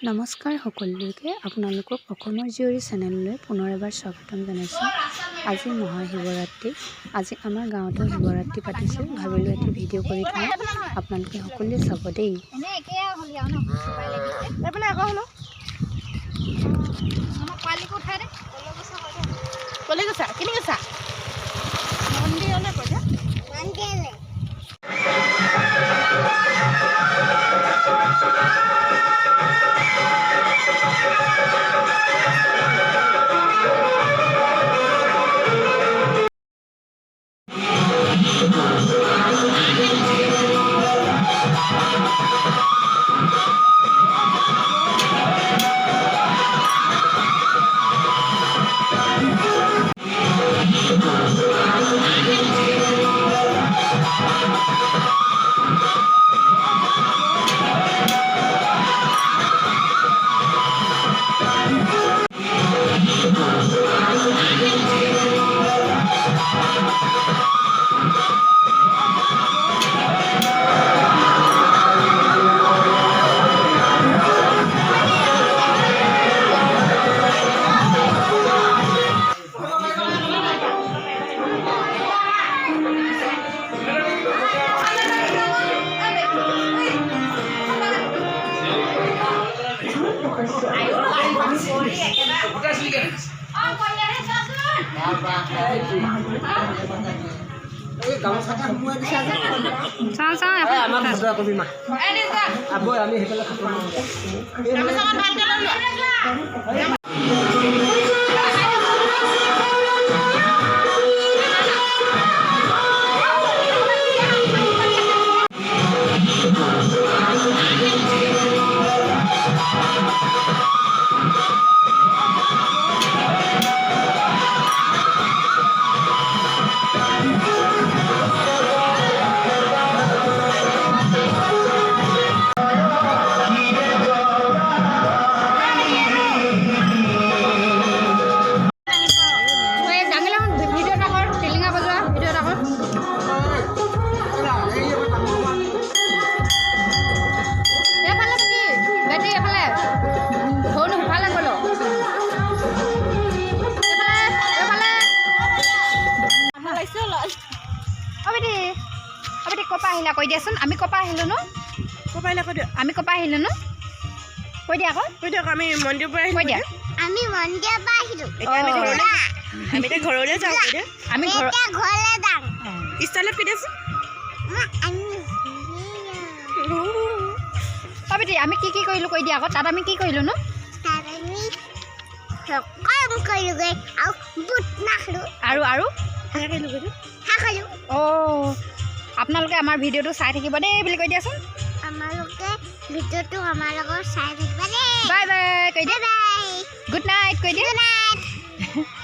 নমস্কাৰ সকলোকে আপোনালোকক অসমৰ জীয়ৰী চেনেললৈ পুনৰ এবাৰ স্বাগতম জনাইছোঁ। আজি মহাশিৱৰাত্ৰি। আজি আমাৰ গাঁৱতো শিৱৰাত্ৰি পাতিছে। ভাবিলোঁ এটি ভিডিঅ' কৰি থওঁ, আপোনালোকে সকলোৱে চাব দেই। কৈ দিয়াচোন আমি কপা আহিলো ন আমি কপা আহিলো ন কৈ দিয়া আকৌ কৈ দিয়ক আমি মন্দিৰৰ পৰা আহিলো কৈ দিয়া আমি মন্দিৰৰ পৰা আহিলো আমি ঘৰলৈ যাওঁ কৈ দিয়া আমি ঘৰলৈ যাম ষ্টাইলত কৈ দিয়াচোন আমি কি কৰিলো কৈ দিয়া আকৌ তাত আমি কি কৰিলো ন তাত আমি কাম কৰিলোগে আৰু বুট নাখালো আৰু আপোনালোকে আমাৰ ভিডিঅ'টো চাই থাকিব দেই বুলি কৈ দিয়াচোন আমালোকে ভিডিঅ'টো আমাৰ লগত চাই থাকিব দেই বাই বাই কৈ দিয়া বাই গুড নাইট কৈ দিয়া গুড নাইট